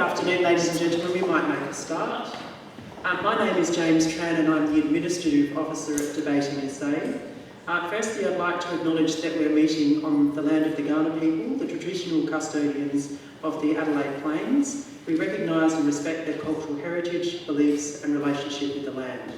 afternoon, ladies and gentlemen. We might make a start. My name is James Tran and I'm the Administrative Officer at Debating SA. Firstly, I'd like to acknowledge that we're meeting on the land of the Kaurna people, the traditional custodians of the Adelaide Plains. We recognise and respect their cultural heritage, beliefs and relationship with the land.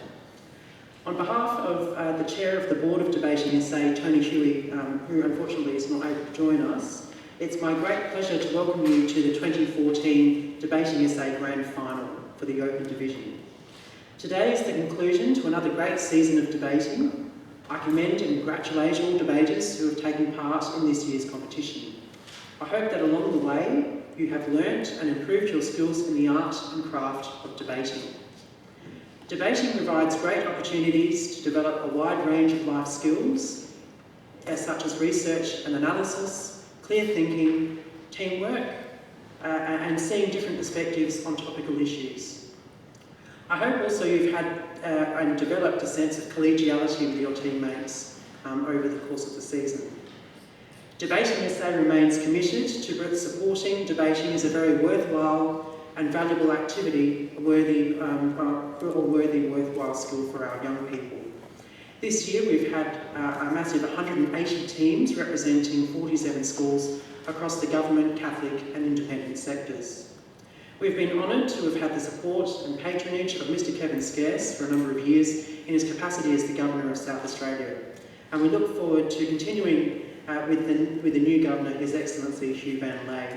On behalf of the Chair of the Board of Debating SA, Tony Huey, who unfortunately is not able to join us, it's my great pleasure to welcome you to the 2014 Debating SA Grand Final for the Open Division. Today is the conclusion to another great season of debating. I commend and congratulate all debaters who have taken part in this year's competition. I hope that along the way you have learnt and improved your skills in the art and craft of debating. Debating provides great opportunities to develop a wide range of life skills, such as research and analysis, clear thinking, teamwork, and seeing different perspectives on topical issues. I hope also you've had and developed a sense of collegiality with your teammates over the course of the season. Debating SA remains committed to supporting debating as a very worthwhile and valuable activity, a worthy worthwhile skill for our young people. This year we've had a massive 180 teams representing 47 schools across the government, Catholic and independent sectors. We've been honoured to have had the support and patronage of Mr Kevin Scarce for a number of years in his capacity as the Governor of South Australia, and we look forward to continuing with the new Governor, His Excellency Hugh Van Lay.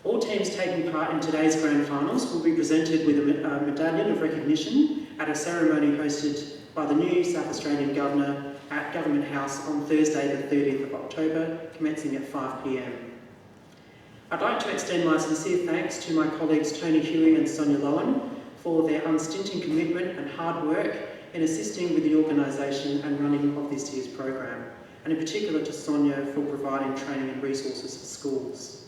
All teams taking part in today's Grand Finals will be presented with a medallion of recognition at a ceremony hosted by the new South Australian Governor at Government House on Thursday the 30th of October, commencing at 5 p.m. I'd like to extend my sincere thanks to my colleagues Tony Huey and Sonia Lowen for their unstinting commitment and hard work in assisting with the organisation and running of this year's program, and in particular to Sonia for providing training and resources for schools.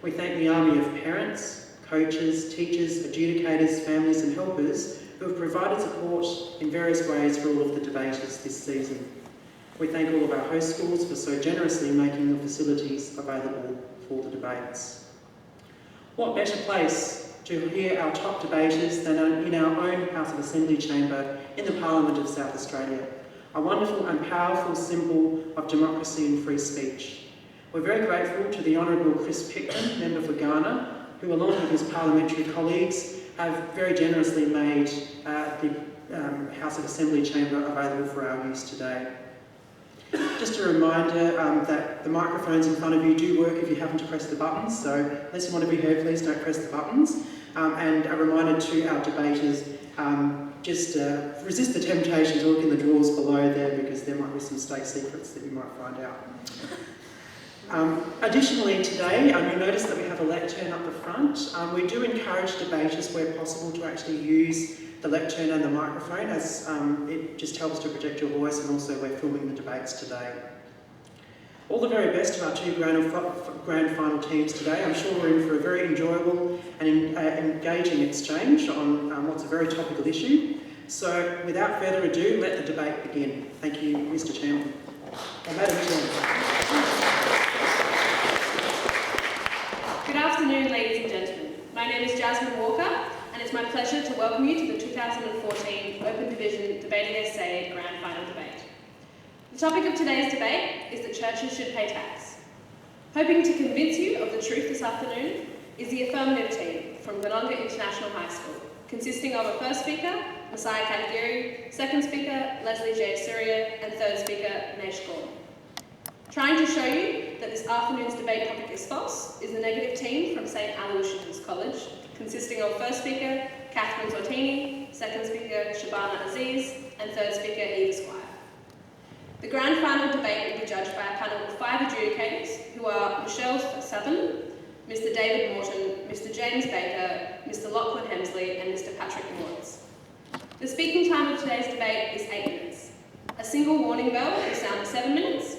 We thank the army of parents, coaches, teachers, adjudicators, families and helpers who have provided support in various ways for all of the debaters this season. We thank all of our host schools for so generously making the facilities available for the debates. What better place to hear our top debaters than in our own House of Assembly chamber in the Parliament of South Australia, a wonderful and powerful symbol of democracy and free speech. We're very grateful to the Honourable Chris Pickman, Member for Kaurna, who along with his parliamentary colleagues have very generously made the House of Assembly chamber available for our use today. Just a reminder that the microphones in front of you do work if you happen to press the buttons, so unless you want to be heard, please don't press the buttons. And a reminder to our debaters, just resist the temptation to look in the drawers below there because there might be some state secrets that you might find out. Additionally today, you'll notice that we have a lectern up the front. We do encourage debaters where possible to actually use the lectern and the microphone, as it just helps to project your voice, and also we're filming the debates today. All the very best to our two grand final teams today. I'm sure we're in for a very enjoyable and engaging exchange on what's a very topical issue. So without further ado, let the debate begin. Thank you, Mr Chairman. Madam Chairman. Good afternoon, ladies and gentlemen. My name is Jasmine Walker, and it's my pleasure to welcome you to the 2014 Open Division Debating SA Grand Final Debate. The topic of today's debate is that churches should pay tax. Hoping to convince you of the truth this afternoon is the affirmative team from Glenunga International High School, consisting of a first speaker, Messiah Katagiri, second speaker, Leslie J. Surya, and third speaker, Nesh Gorman. Trying to show you that this afternoon's debate topic is false is the negative team from St Aloysius College, consisting of first speaker, Catherine Sortini, second speaker, Shabana Aziz, and third speaker, Eva Squire. The grand final debate will be judged by a panel of 5 adjudicators, who are Michelle Southern, Mr David Morton, Mr James Baker, Mr Lachlan Hemsley, and Mr Patrick Moritz. The speaking time of today's debate is 8 minutes. A single warning bell will sound 7 minutes,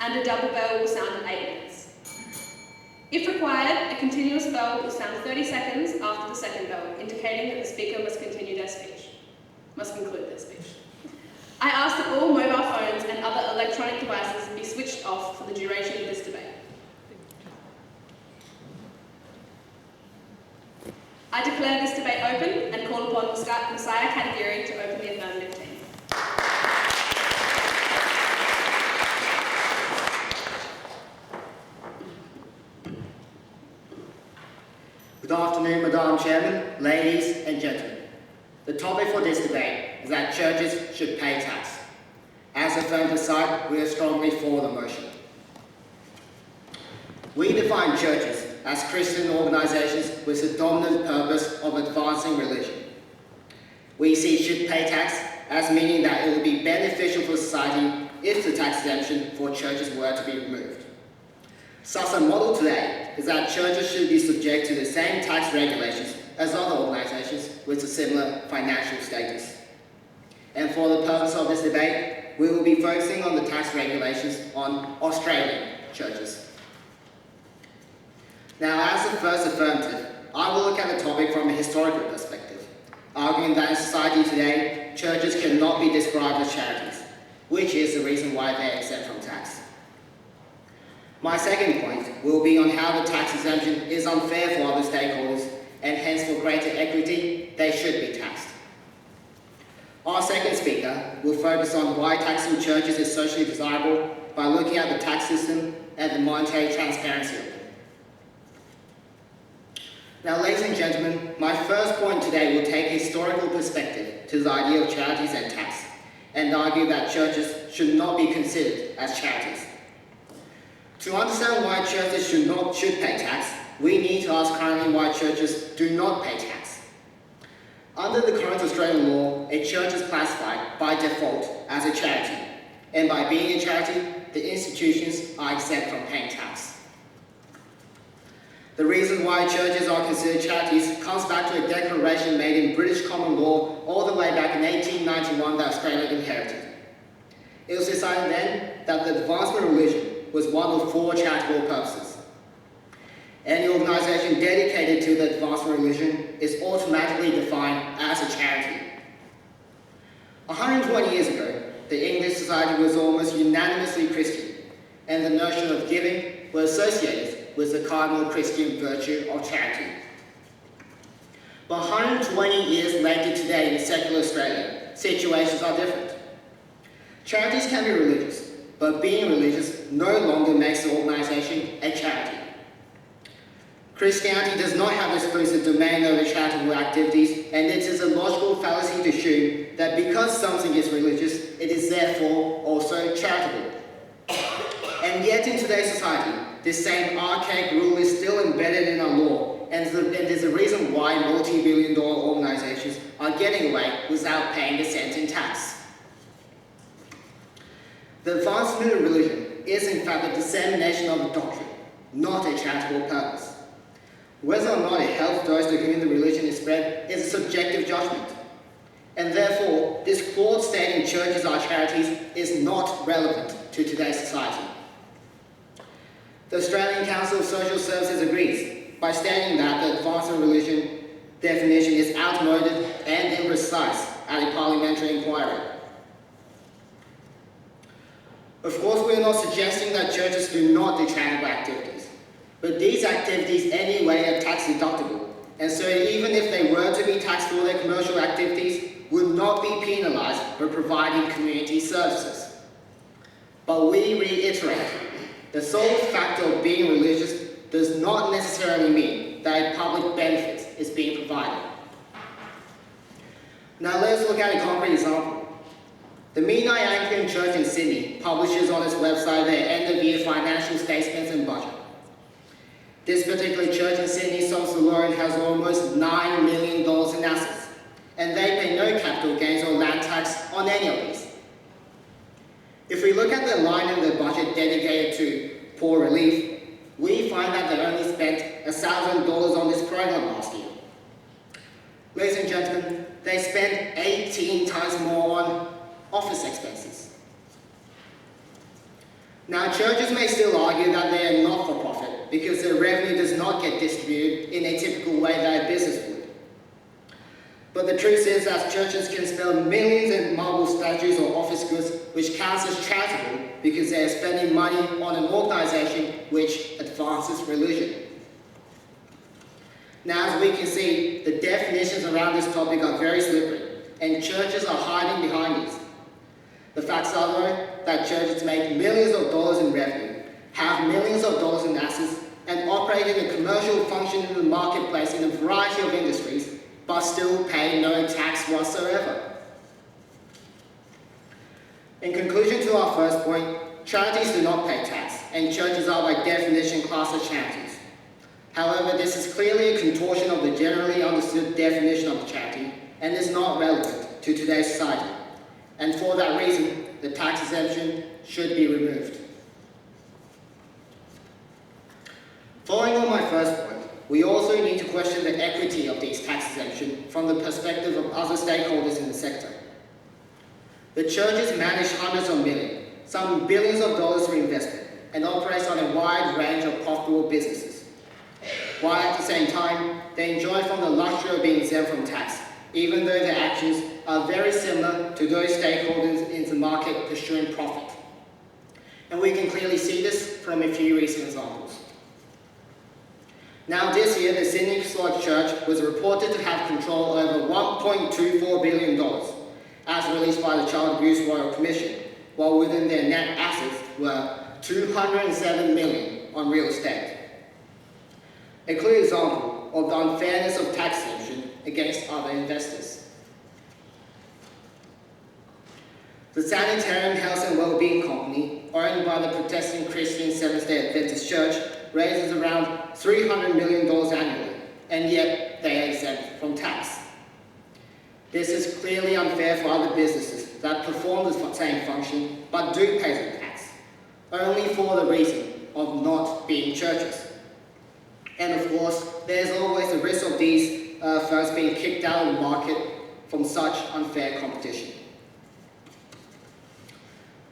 and a double bell will sound 8 minutes. If required, a continuous bell will sound 30 seconds after the second bell, indicating that the speaker must conclude their speech. I ask that all mobile phones and other electronic devices be switched off for the duration of this debate. I declare this debate open and call upon Messiah Kadagiri to open the affirmative team. Good afternoon, Madam Chairman, ladies and gentlemen. The topic for this debate is that churches should pay tax. As affirmative side, we are strongly for the motion. We define churches as Christian organisations with the dominant purpose of advancing religion. We see should pay tax as meaning that it would be beneficial for society if the tax exemption for churches were to be removed. Such a model today is that churches should be subject to the same tax regulations as other organisations with a similar financial status. And for the purpose of this debate, we will be focusing on the tax regulations on Australian churches. Now, as the first affirmative, I will look at the topic from a historical perspective, arguing that in society today, churches cannot be described as charities, which is the reason why they are exempt from tax. My second point will be on how the tax exemption is unfair for other stakeholders, and hence for greater equity, they should be taxed. Our second speaker will focus on why taxing churches is socially desirable by looking at the tax system and the monetary transparency of it. Now, ladies and gentlemen, my first point today will take a historical perspective to the idea of charities and tax, and argue that churches should not be considered as charities. To understand why churches should pay tax, we need to ask currently why churches do not pay tax. Under the current Australian law, a church is classified by default as a charity, and by being a charity, the institutions are exempt from paying tax. The reason why churches are considered charities comes back to a declaration made in British common law all the way back in 1891 that Australia inherited. It was decided then that the advancement of religion was one of 4 charitable purposes. Any organisation dedicated to the advancement of religion is automatically defined as a charity. 120 years ago, the English society was almost unanimously Christian, and the notion of giving was associated with the cardinal Christian virtue of charity. But 120 years later today in secular Australia, situations are different. Charities can be religious, but being religious no longer makes the organisation a charity. Christianity does not have exclusive domain over charitable activities, and it is a logical fallacy to assume that because something is religious, it is therefore also charitable. And yet in today's society, this same archaic rule is still embedded in our law, and there's a reason why multi-billion-dollar organisations are getting away without paying a cent in tax. The advancement of religion is in fact the dissemination of a doctrine, not a charitable purpose. Whether or not it helps those to whom the religion is spread is a subjective judgment. And therefore, this clause stating churches are charities is not relevant to today's society. The Australian Council of Social Services agrees by stating that the advancement of religion definition is outmoded and imprecise at a parliamentary inquiry. Of course, we are not suggesting that churches do not do charitable activities. But these activities anyway are tax deductible, and so even if they were to be taxed for their commercial activities, would not be penalised for providing community services. But we reiterate, the sole fact of being religious does not necessarily mean that a public benefit is being provided. Now let's look at a concrete example. The Menai Anglican Church in Sydney publishes on its website their end-of-year financial statements and budget. This particular church in Sydney, South alone, has almost $9 million in assets, and they pay no capital gains or land tax on any of these. If we look at the line in the budget dedicated to poor relief, we find that they only spent $1,000 on this program last year. Ladies and gentlemen, they spent 18 times more on office expenses. Now, churches may still argue that they are not for profit because their revenue does not get distributed in a typical way that a business would. But the truth is that churches can spend millions in marble statues or office goods, which counts as charitable because they are spending money on an organisation which advances religion. Now, as we can see, the definitions around this topic are very slippery, and churches are hiding behind these. The facts are, though, that churches make millions of dollars in revenue, have millions of dollars in assets, and operate in a commercial function in the marketplace in a variety of industries, but still pay no tax whatsoever. In conclusion to our first point, charities do not pay tax, and churches are by definition classed as charities. However, this is clearly a contortion of the generally understood definition of charity, and is not relevant to today's society. And for that reason, the tax exemption should be removed. Following on my first point, we also need to question the equity of these tax exemptions from the perspective of other stakeholders in the sector. The churches manage hundreds of millions, some billions of dollars for investment, and operates on a wide range of profitable businesses, while at the same time, they enjoy from the luxury of being exempt from tax, even though their actions are very similar to those stakeholders in the market pursuing profit. And we can clearly see this from a few recent examples. Now this year, the Sydney Catholic Church was reported to have control over $1.24 billion, as released by the Child Abuse Royal Commission, while within their net assets were $207 million on real estate. A clear example of the unfairness of tax exemption against other investors. The Sanitarium Health and Wellbeing Company, owned by the Protestant Christian Seventh-day Adventist Church, raises around $300 million annually, and yet they are exempt from tax. This is clearly unfair for other businesses that perform the same function but do pay the tax, only for the reason of not being churches. And of course, there's always the risk of these firms being kicked out of the market from such unfair competition.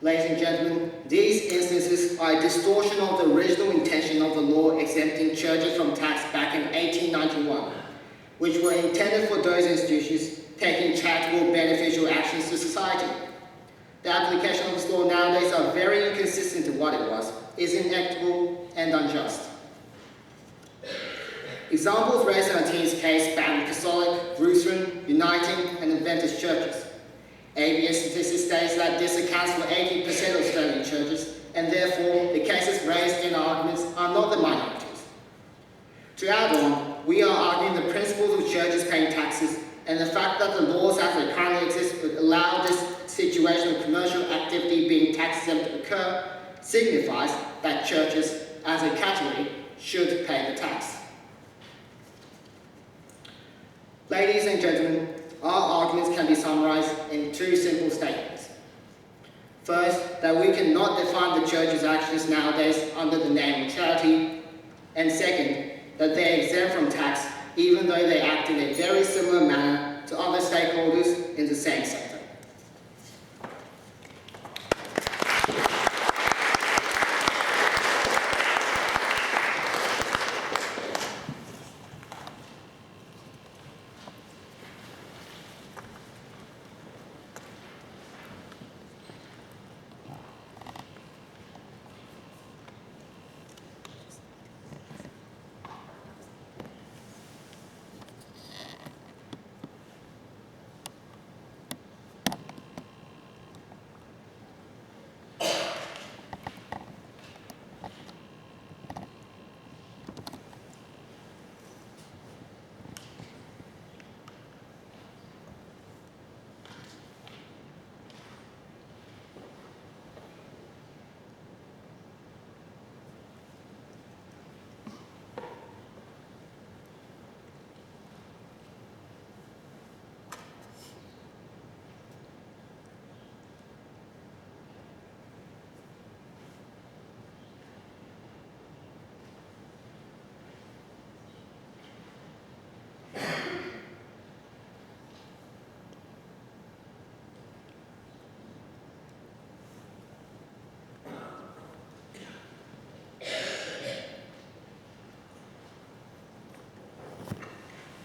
Ladies and gentlemen, these instances are a distortion of the original intention of the law exempting churches from tax back in 1891, which were intended for those institutions taking charitable beneficial actions to society. The application of this law nowadays are very inconsistent to what it was, is inequitable and unjust. Examples raised in our team's case span Catholic, Lutheran, Uniting, and Adventist churches. ABS statistics states that this accounts for 80% of Australian churches, and therefore the cases raised in our arguments are not the minorities. To add on, we are arguing the principles of churches paying taxes and the fact that the laws as they currently exist would allow this situation of commercial activity being tax exempt to occur signifies that churches as a category should pay the tax. Ladies and gentlemen, our arguments can be summarized in two simple statements. First, that we cannot define the church's actions nowadays under the name of charity, and second, that they are exempt from tax even though they act in a very similar manner to other stakeholders in the same sector.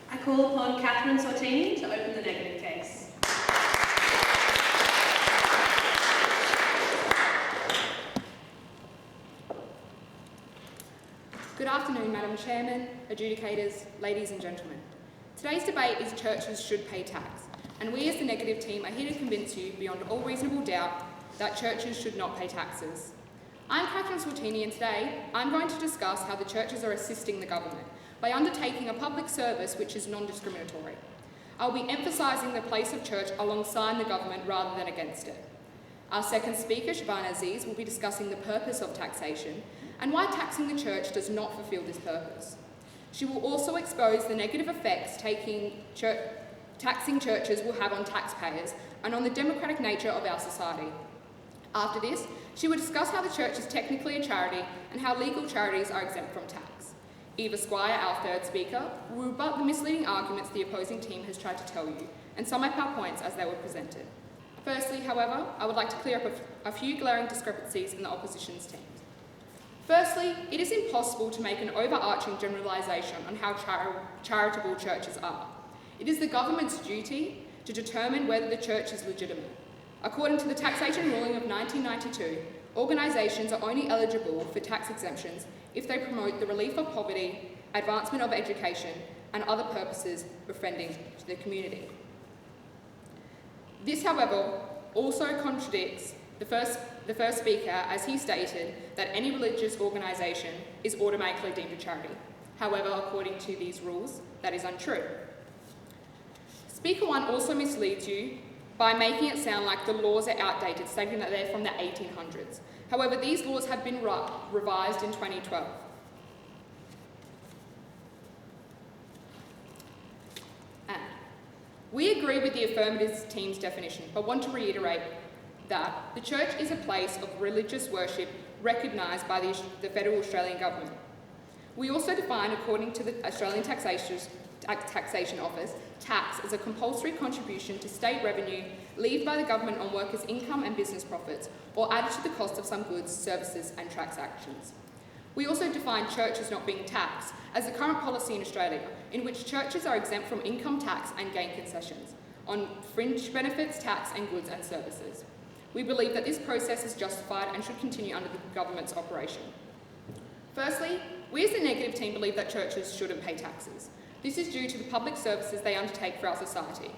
I call upon Catherine Sortini to open the negative case. Good afternoon, Madam Chairman, adjudicators, ladies and gentlemen. Today's debate is churches should pay tax, and we as the negative team are here to convince you beyond all reasonable doubt that churches should not pay taxes. I'm Catherine Sortini, and today I'm going to discuss how the churches are assisting the government by undertaking a public service which is non-discriminatory. I'll be emphasising the place of church alongside the government rather than against it. Our second speaker, Shabana Aziz, will be discussing the purpose of taxation and why taxing the church does not fulfil this purpose. She will also expose the negative effects taxing churches will have on taxpayers and on the democratic nature of our society. After this, she will discuss how the church is technically a charity and how legal charities are exempt from tax. Eva Squire, our third speaker, will rebut the misleading arguments the opposing team has tried to tell you and sum up our points as they were presented. Firstly, however, I would like to clear up a few glaring discrepancies in the opposition's teams. Firstly, it is impossible to make an overarching generalisation on how charitable churches are. It is the government's duty to determine whether the church is legitimate. According to the taxation ruling of 1992, organisations are only eligible for tax exemptions if they promote the relief of poverty, advancement of education, and other purposes befriending to the community. This, however, also contradicts the first speaker as he stated that any religious organisation is automatically deemed a charity. However, according to these rules, that is untrue. Speaker 1 also misleads you by making it sound like the laws are outdated, stating that they're from the 1800s. However, these laws have been revised in 2012. We agree with the affirmative team's definition, but want to reiterate that the church is a place of religious worship recognised by the Federal Australian Government. We also define, according to the Australian Taxation Office, tax as a compulsory contribution to state revenue levied by the government on workers' income and business profits, or added to the cost of some goods, services and transactions. We also define church as not being taxed as the current policy in Australia, in which churches are exempt from income tax and gain concessions on fringe benefits, tax and goods and services. We believe that this process is justified and should continue under the government's operation. Firstly, we as the negative team believe that churches shouldn't pay taxes. This is due to the public services they undertake for our society,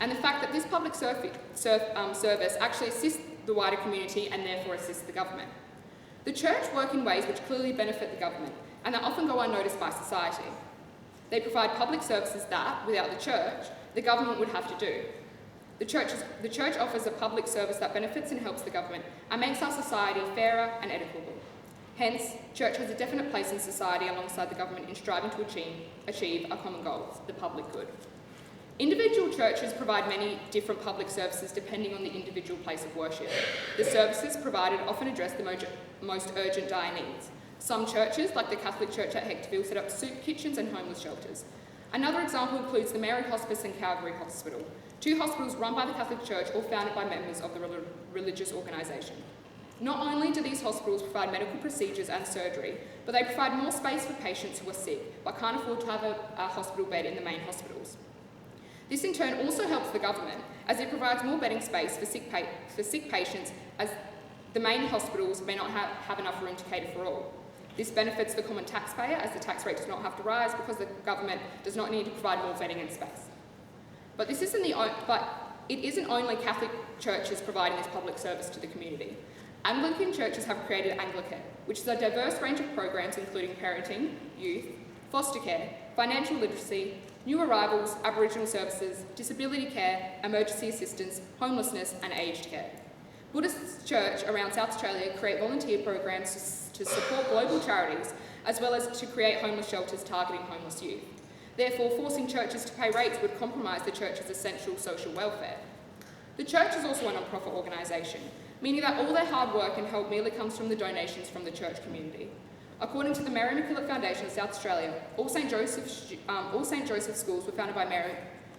and the fact that this public service actually assists the wider community and therefore assists the government. The church work in ways which clearly benefit the government and that often go unnoticed by society. They provide public services that, without the church, the government would have to do. The church offers a public service that benefits and helps the government and makes our society fairer and equitable. Hence, church has a definite place in society alongside the government in striving to achieve a common goal, the public good. Individual churches provide many different public services depending on the individual place of worship. The services provided often address the most urgent dire needs. Some churches, like the Catholic Church at Hectorville, set up soup kitchens and homeless shelters. Another example includes the Mary Hospice and Calvary Hospital, two hospitals run by the Catholic Church or founded by members of the religious organisation. Not only do these hospitals provide medical procedures and surgery, but they provide more space for patients who are sick but can't afford to have a hospital bed in the main hospitals. This in turn also helps the government as it provides more bedding space for sick patients, as the main hospitals may not have enough room to cater for all. This benefits the common taxpayer as the tax rate does not have to rise because the government does not need to provide more bedding and space. But it isn't only Catholic churches providing this public service to the community. Anglican churches have created Anglicare, which is a diverse range of programs including parenting, youth, foster care, financial literacy, new arrivals, Aboriginal services, disability care, emergency assistance, homelessness and aged care. Buddhist church around South Australia create volunteer programs to support global charities, as well as to create homeless shelters targeting homeless youth. Therefore, forcing churches to pay rates would compromise the church's essential social welfare. The church is also a non-profit organisation, meaning that all their hard work and help merely comes from the donations from the church community. According to the Mary MacKillop Foundation of South Australia, all St Joseph schools were founded by Mary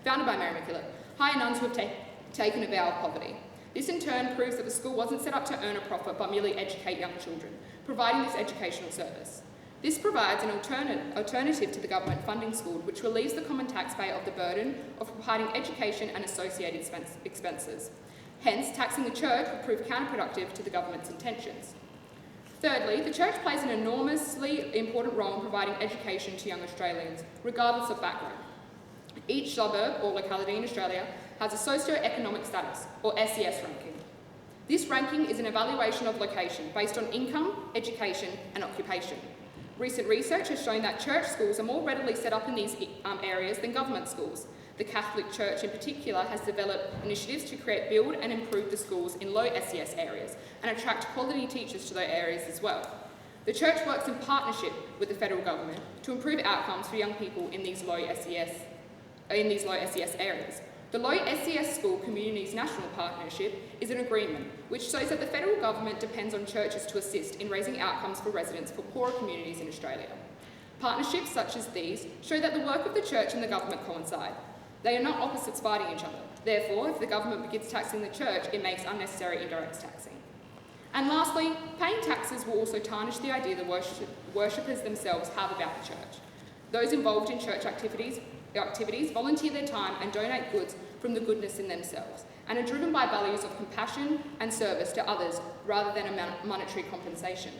MacKillop, hire nuns who have taken a vow of poverty. This in turn proves that the school wasn't set up to earn a profit but merely educate young children, providing this educational service. This provides an alternative to the government funding school, which relieves the common taxpayer of the burden of providing education and associated expenses. Hence, taxing the church would prove counterproductive to the government's intentions. Thirdly, the church plays an enormously important role in providing education to young Australians, regardless of background. Each suburb or locality in Australia has a socio-economic status, or SES ranking. This ranking is an evaluation of location based on income, education and occupation. Recent research has shown that church schools are more readily set up in these areas than government schools. The Catholic Church in particular has developed initiatives to build and improve the schools in low SES areas and attract quality teachers to those areas as well. The church works in partnership with the federal government to improve outcomes for young people in these low SES areas. The Low SES School Communities National Partnership is an agreement which shows that the federal government depends on churches to assist in raising outcomes for residents for poorer communities in Australia. Partnerships such as these show that the work of the church and the government coincide. They are not opposites fighting each other. Therefore, if the government begins taxing the church, it makes unnecessary indirect taxing. And lastly, paying taxes will also tarnish the idea the worshippers themselves have about the church. Those involved in church activities volunteer their time and donate goods from the goodness in themselves, and are driven by values of compassion and service to others rather than a monetary compensation.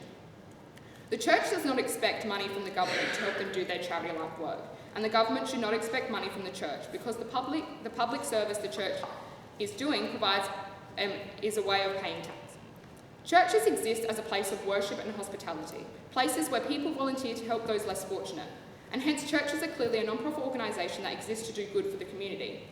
The church does not expect money from the government to help them do their charity-like work, and the government should not expect money from the church because the public service the church is doing is a way of paying tax. Churches exist as a place of worship and hospitality, places where people volunteer to help those less fortunate, and hence churches are clearly a non-profit organisation that exists to do good for the community.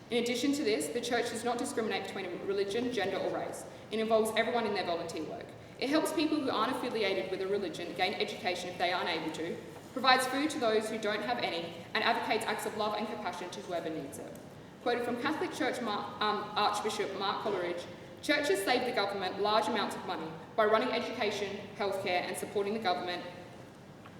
In addition to this, the church does not discriminate between religion, gender or race. It involves everyone in their volunteer work. It helps people who aren't affiliated with a religion gain education if they aren't able to, provides food to those who don't have any, and advocates acts of love and compassion to whoever needs it. Quoted from Catholic Church Archbishop Mark Coleridge, churches save the government large amounts of money by running education, healthcare and supporting the government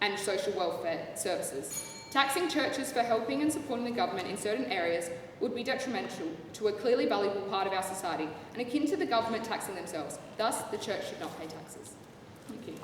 and social welfare services. Taxing churches for helping and supporting the government in certain areas would be detrimental to a clearly valuable part of our society and akin to the government taxing themselves. Thus, the church should not pay taxes. Thank you.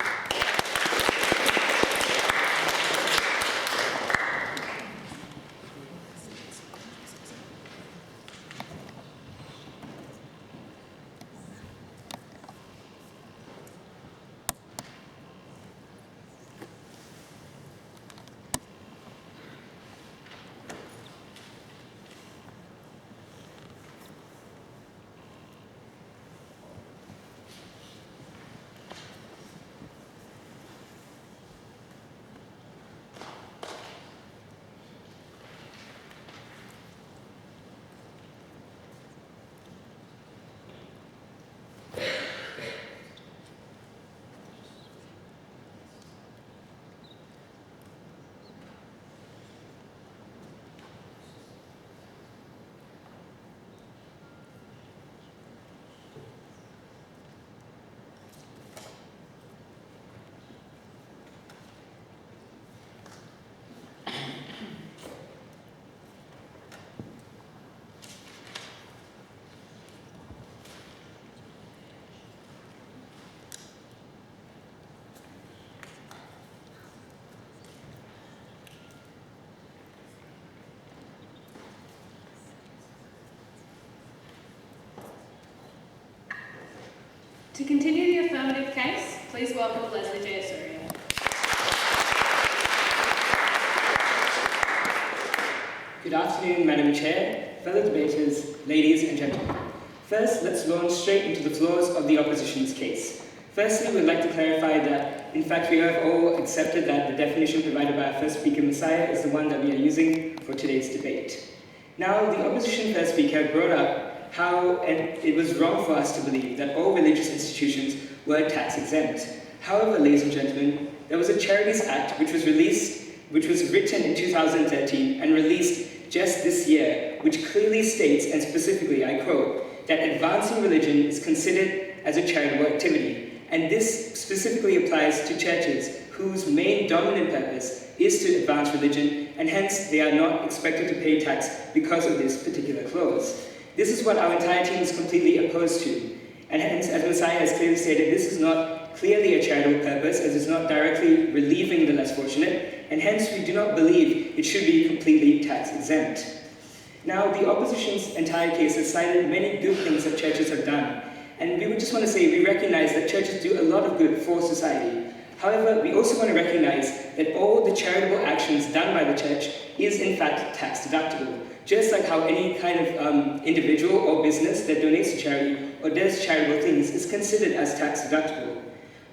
To continue the affirmative case, please welcome Leslie J. Osorio. Good afternoon, Madam Chair, fellow debaters, ladies and gentlemen. First, let's launch straight into the flaws of the opposition's case. Firstly, we'd like to clarify that, in fact, we have all accepted that the definition provided by our first speaker, Messiah, is the one that we are using for today's debate. Now, the opposition first speaker brought up how it was wrong for us to believe that all religious institutions were tax exempt. However, ladies and gentlemen, there was a Charities Act which was written in 2013 and released just this year, which clearly states, and specifically, I quote, that advancing religion is considered as a charitable activity. And this specifically applies to churches whose main dominant purpose is to advance religion, and hence they are not expected to pay tax because of this particular clause. This is what our entire team is completely opposed to. And hence, as Messiah has clearly stated, this is not clearly a charitable purpose, as it's not directly relieving the less fortunate, and hence we do not believe it should be completely tax exempt. Now, the opposition's entire case has cited many good things that churches have done, And we would just want to say we recognize that churches do a lot of good for society. However, we also want to recognize that all the charitable actions done by the church is in fact tax deductible. Just like how any kind of individual or business that donates to charity or does charitable things is considered as tax deductible.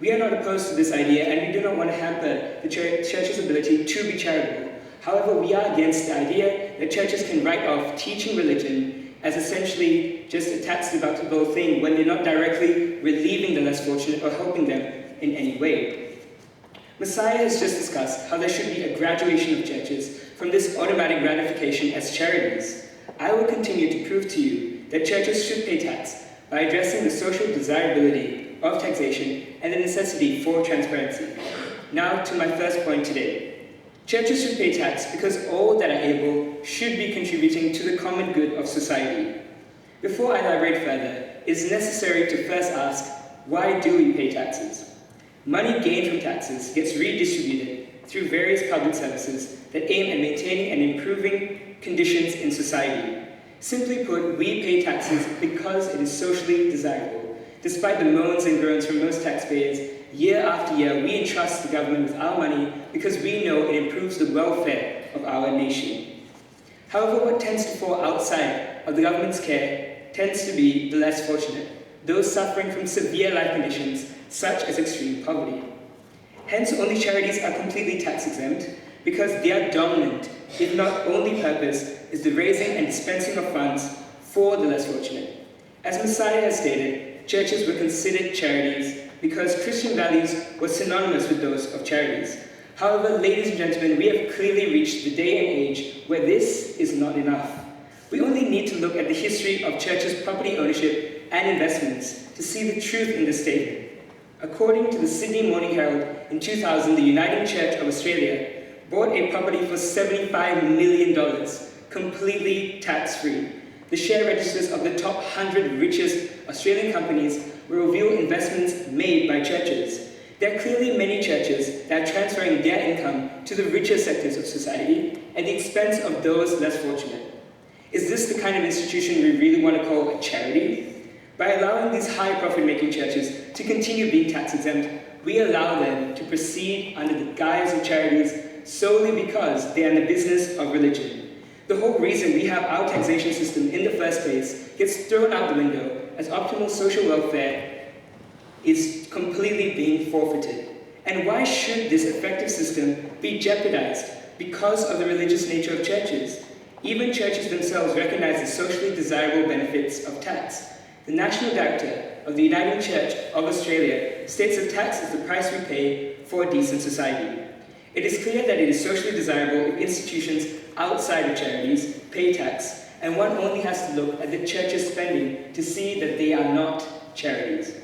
We are not opposed to this idea, and we do not want to hamper the church's ability to be charitable. However, we are against the idea that churches can write off teaching religion as essentially just a tax deductible thing when they're not directly relieving the less fortunate or helping them in any way. Messiah has just discussed how there should be a graduation of churches from this automatic gratification as charities. I will continue to prove to you that churches should pay tax by addressing the social desirability of taxation and the necessity for transparency. Now to my first point today. Churches should pay tax because all that are able should be contributing to the common good of society. Before I elaborate further, it is necessary to first ask, why do we pay taxes? Money gained from taxes gets redistributed through various public services that aim at maintaining and improving conditions in society. Simply put, we pay taxes because it is socially desirable. Despite the moans and groans from most taxpayers, year after year we entrust the government with our money because we know it improves the welfare of our nation. However, what tends to fall outside of the government's care tends to be the less fortunate, those suffering from severe life conditions such as extreme poverty. Hence, only charities are completely tax exempt because their dominant, if not only purpose, is the raising and dispensing of funds for the less fortunate. As Messiah has stated, churches were considered charities because Christian values were synonymous with those of charities. However, ladies and gentlemen, we have clearly reached the day and age where this is not enough. We only need to look at the history of churches' property ownership and investments to see the truth in this statement. According to the Sydney Morning Herald, in 2000, the Uniting Church of Australia bought a property for $75 million, completely tax-free. The share registers of the top 100 richest Australian companies will reveal investments made by churches. There are clearly many churches that are transferring their income to the richer sectors of society at the expense of those less fortunate. Is this the kind of institution we really want to call a charity? By allowing these high profit-making churches to continue being tax-exempt, we allow them to proceed under the guise of charities solely because they are in the business of religion. The whole reason we have our taxation system in the first place gets thrown out the window as optimal social welfare is completely being forfeited. And why should this effective system be jeopardized? Because of the religious nature of churches. Even churches themselves recognize the socially desirable benefits of tax. The National Director of the Uniting Church of Australia states that tax is the price we pay for a decent society. It is clear that it is socially desirable if institutions outside of charities pay tax, and one only has to look at the church's spending to see that they are not charities.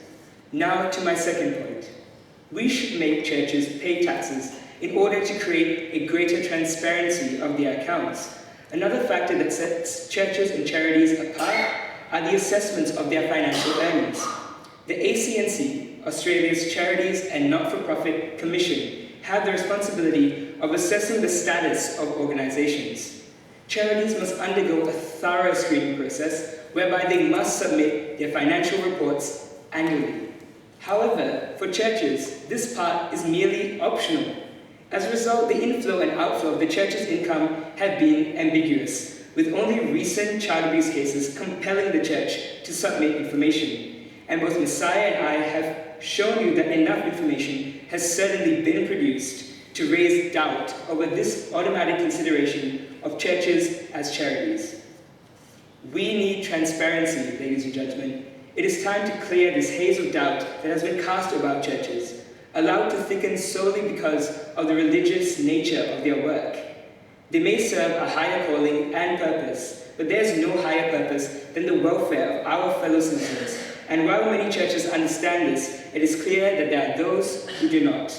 Now to my second point. We should make churches pay taxes in order to create a greater transparency of their accounts. Another factor that sets churches and charities apart are the assessments of their financial earnings. The ACNC, Australia's Charities and Not-for-Profit Commission, have the responsibility of assessing the status of organizations. Charities must undergo a thorough screening process whereby they must submit their financial reports annually. However, for churches, this part is merely optional. As a result, the inflow and outflow of the church's income have been ambiguous, with only recent child abuse cases compelling the church to submit information. And both Messiah and I have shown you that enough information has certainly been produced to raise doubt over this automatic consideration of churches as charities. We need transparency, ladies and gentlemen. It is time to clear this haze of doubt that has been cast about churches, allowed to thicken solely because of the religious nature of their work. They may serve a higher calling and purpose, but there is no higher purpose than the welfare of our fellow citizens. And while many churches understand this, it is clear that there are those who do not.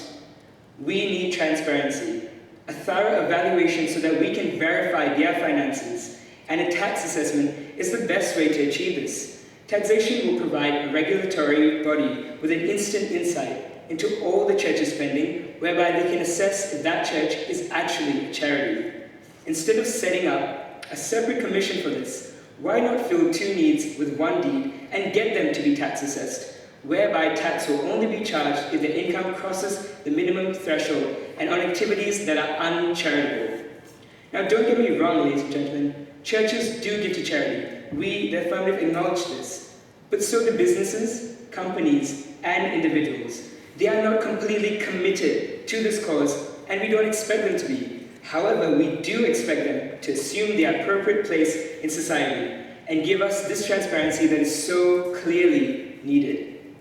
We need transparency, a thorough evaluation so that we can verify their finances, and a tax assessment is the best way to achieve this. Taxation will provide a regulatory body with an instant insight into all the church's spending, whereby they can assess if that church is actually a charity. Instead of setting up a separate commission for this, why not fill two needs with one deed and get them to be tax assessed, whereby tax will only be charged if the income crosses the minimum threshold and on activities that are uncharitable. Now, don't get me wrong, ladies and gentlemen, churches do give to charity. We, the affirmative, acknowledge this. But so do businesses, companies, and individuals. They are not completely committed to this cause, and we don't expect them to be. However, we do expect them to assume their appropriate place in society and give us this transparency that is so clearly needed.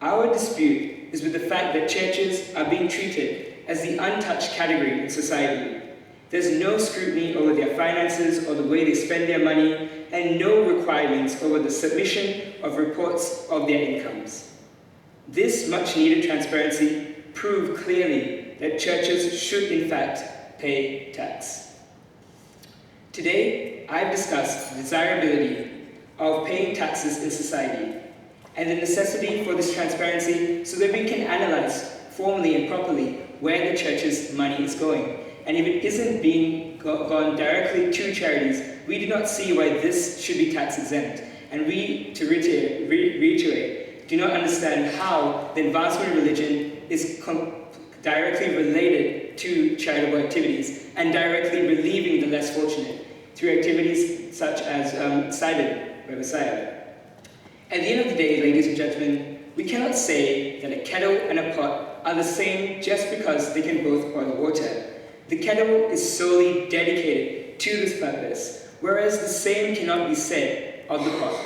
Our dispute is with the fact that churches are being treated as the untouched category in society. There's no scrutiny over their finances or the way they spend their money, and no requirements over the submission of reports of their incomes. This much-needed transparency proved clearly that churches should in fact pay tax. Today, I've discussed the desirability of paying taxes in society and the necessity for this transparency so that we can analyze formally and properly where the church's money is going. And if it isn't being gone directly to charities, we do not see why this should be tax exempt. And we, to reiterate, do not understand how the advancement of religion is directly related to charitable activities and directly relieving the less fortunate through activities such as cited by Messiah. At the end of the day, ladies and gentlemen, we cannot say that a kettle and a pot are the same just because they can both boil water. The kettle is solely dedicated to this purpose, whereas the same cannot be said of the pot.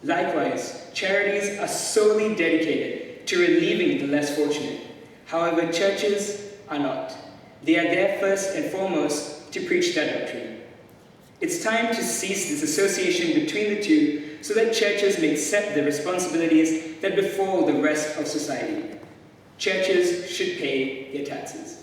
Likewise, charities are solely dedicated to relieving the less fortunate. However, churches are not. They are there first and foremost to preach that doctrine. It's time to cease this association between the two so that churches may accept the responsibilities that befall the rest of society. Churches should pay their taxes.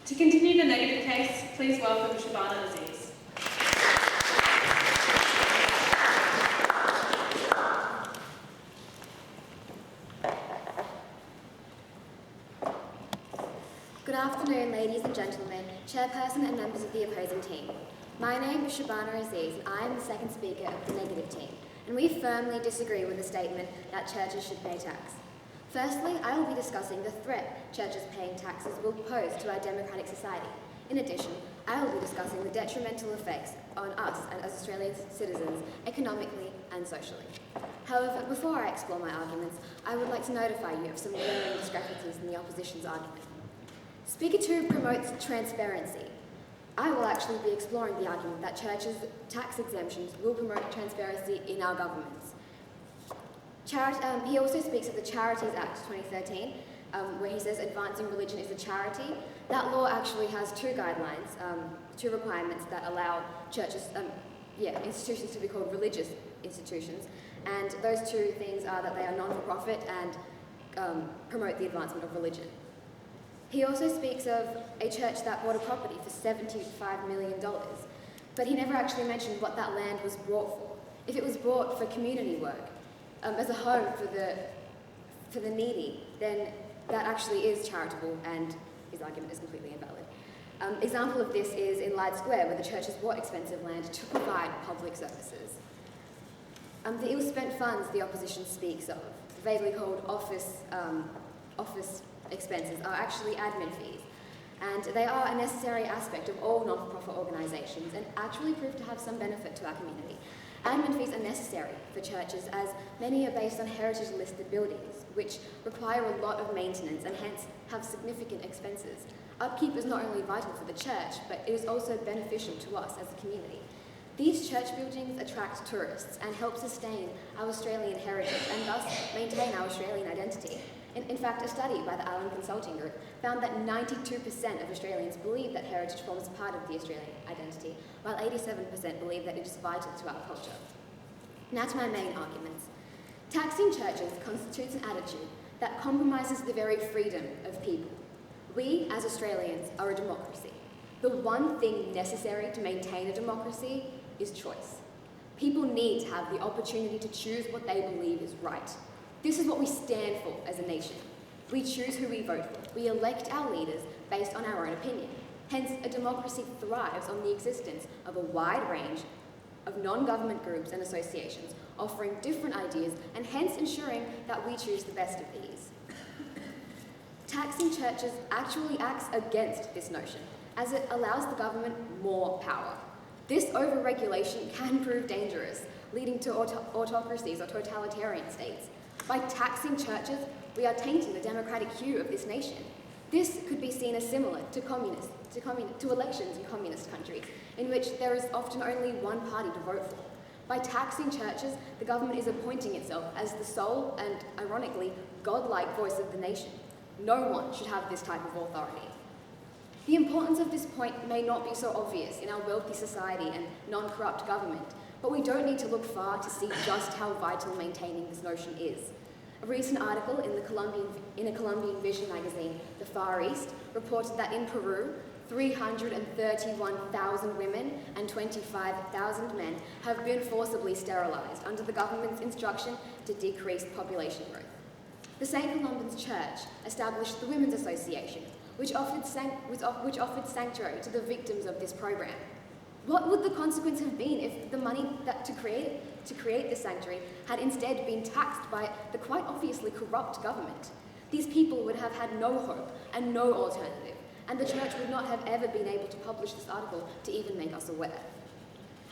To continue the negative case, please welcome Shabana Aziz. Good afternoon, ladies and gentlemen, chairperson and members of the opposing team. My name is Shabana Aziz, and I am the second speaker of the negative team, and we firmly disagree with the statement that churches should pay tax. Firstly, I will be discussing the threat churches paying taxes will pose to our democratic society. In addition, I will be discussing the detrimental effects on us and as Australian citizens, economically and socially. However, before I explore my arguments, I would like to notify you of some glaring discrepancies in the opposition's argument. Speaker 2 promotes transparency. I will actually be exploring the argument that churches' tax exemptions will promote transparency in our governments. He also speaks of the Charities Act 2013, where he says advancing religion is a charity. That law actually has two guidelines, two requirements that allow churches, institutions to be called religious institutions. And those two things are that they are non-for-profit and promote the advancement of religion. He also speaks of a church that bought a property for $75 million, but he never actually mentioned what that land was bought for. If it was bought for community work, as a home for the needy, then that actually is charitable, and his argument is completely invalid. Example of this is in Lyde Square, where the church has bought expensive land to provide public services. The ill-spent funds the opposition speaks of, vaguely called office expenses, are actually admin fees. and they are a necessary aspect of all non-for-profit organisations and actually prove to have some benefit to our community. Admin fees are necessary for churches as many are based on heritage-listed buildings, which require a lot of maintenance and hence have significant expenses. Upkeep is not only vital for the church, but it is also beneficial to us as a community. These church buildings attract tourists and help sustain our Australian heritage and thus maintain our Australian identity. In fact, a study by the Allen Consulting Group found that 92% of Australians believe that heritage forms part of the Australian identity, while 87% believe that it is vital to our culture. Now to my main arguments. Taxing churches constitutes an attitude that compromises the very freedom of people. We, as Australians, are a democracy. The one thing necessary to maintain a democracy is choice. People need to have the opportunity to choose what they believe is right. This is what we stand for as a nation. We choose who we vote for. We elect our leaders based on our own opinion. Hence, a democracy thrives on the existence of a wide range of non-government groups and associations offering different ideas and hence ensuring that we choose the best of these. Taxing churches actually acts against this notion, as it allows the government more power. This over-regulation can prove dangerous, leading to autocracies or totalitarian states. By taxing churches, we are tainting the democratic hue of this nation. This could be seen as similar to elections in communist countries, in which there is often only one party to vote for. By taxing churches, the government is appointing itself as the sole and, ironically, godlike voice of the nation. No one should have this type of authority. The importance of this point may not be so obvious in our wealthy society and non-corrupt government, but we don't need to look far to see just how vital maintaining this notion is. A recent article in a Colombian Vision magazine, The Far East, reported that in Peru, 331,000 women and 25,000 men have been forcibly sterilised under the government's instruction to decrease population growth. The St. Columban's Church established the Women's Association, which offered sanctuary to the victims of this program. What would the consequence have been if the money to create this sanctuary had instead been taxed by the quite obviously corrupt government? These people would have had no hope and no alternative, and the church would not have ever been able to publish this article to even make us aware.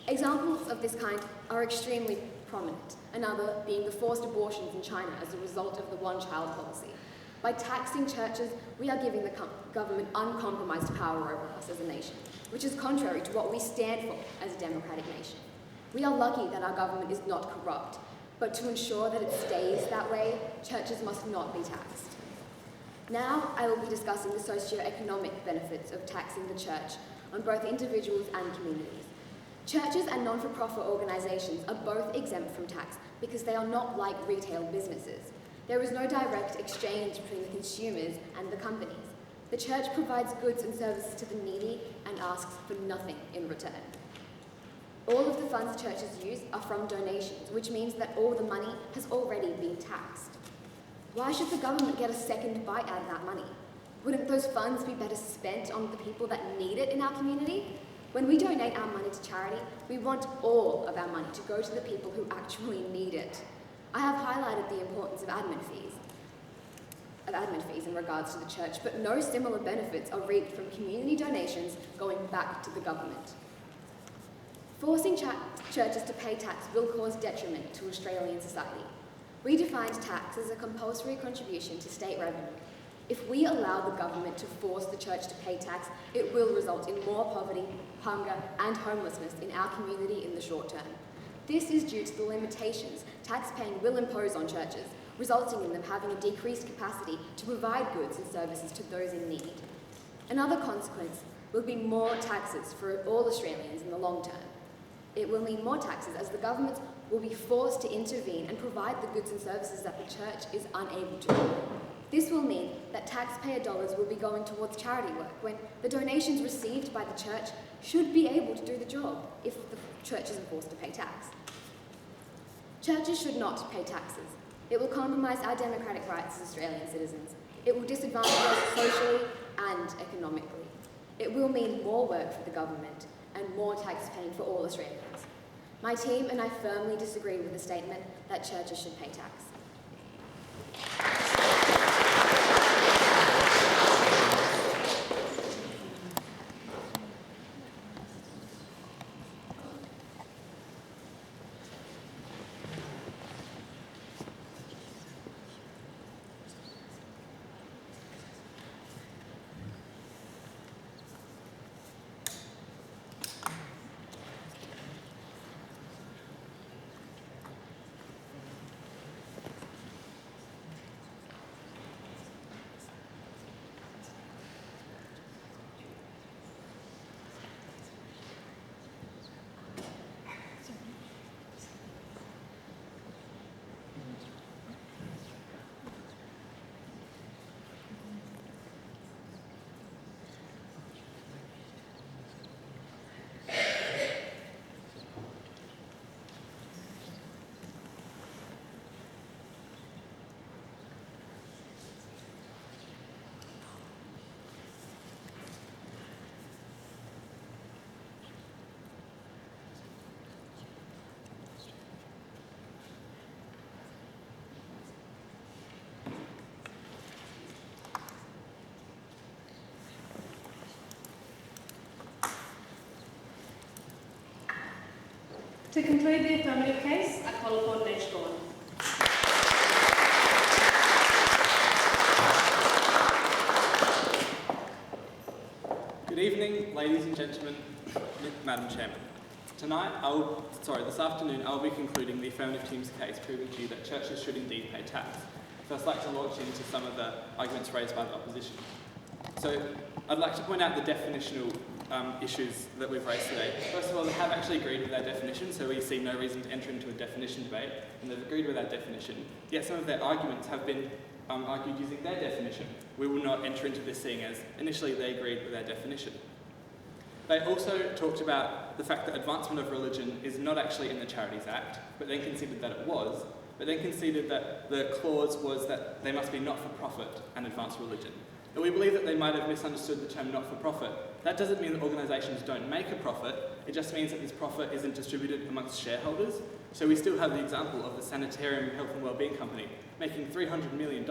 Examples of this kind are extremely prominent, another being the forced abortions in China as a result of the one-child policy. By taxing churches, we are giving the government uncompromised power over us as a nation, which is contrary to what we stand for as a democratic nation. We are lucky that our government is not corrupt, but to ensure that it stays that way, churches must not be taxed. Now, I will be discussing the socio-economic benefits of taxing the church on both individuals and communities. Churches and non-for-profit organisations are both exempt from tax because they are not like retail businesses. There is no direct exchange between the consumers and the companies. The church provides goods and services to the needy and asks for nothing in return. All of the funds churches use are from donations, which means that all the money has already been taxed. Why should the government get a second bite out of that money? Wouldn't those funds be better spent on the people that need it in our community? When we donate our money to charity, we want all of our money to go to the people who actually need it. I have highlighted the importance of admin fees in regards to the church, but no similar benefits are reaped from community donations going back to the government. Forcing churches to pay tax will cause detriment to Australian society. We defined tax as a compulsory contribution to state revenue. If we allow the government to force the church to pay tax, it will result in more poverty, hunger, and homelessness in our community in the short term. This is due to the limitations tax-paying will impose on churches, resulting in them having a decreased capacity to provide goods and services to those in need. Another consequence will be more taxes for all Australians in the long term. It will mean more taxes as the government will be forced to intervene and provide the goods and services that the church is unable to do. This will mean that taxpayer dollars will be going towards charity work when the donations received by the church should be able to do the job if the church isn't forced to pay tax. Churches should not pay taxes. It will compromise our democratic rights as Australian citizens. It will disadvantage us socially and economically. It will mean more work for the government and more tax paying for all Australians. My team and I firmly disagree with the statement that churches should pay tax. To conclude the affirmative case, I call upon Nate Gawn. Good evening, ladies and gentlemen, Madam Chairman. This afternoon, I'll be concluding the affirmative team's case, proving to you that churches should indeed pay tax. So I'd like to launch into some of the arguments raised by the opposition. So I'd like to point out the definitional issues that we've raised today. First of all, they have actually agreed with our definition, so we see no reason to enter into a definition debate, and they've agreed with our definition. Yet some of their arguments have been argued using their definition. We will not enter into this, seeing as initially they agreed with our definition. They also talked about the fact that advancement of religion is not actually in the Charities Act, but then conceded that it was, but then conceded that the clause was that they must be not-for-profit and advance religion. And we believe that they might have misunderstood the term not-for-profit. That doesn't mean that organisations don't make a profit, it just means that this profit isn't distributed amongst shareholders. So we still have the example of the Sanitarium Health and Wellbeing Company making $300 million.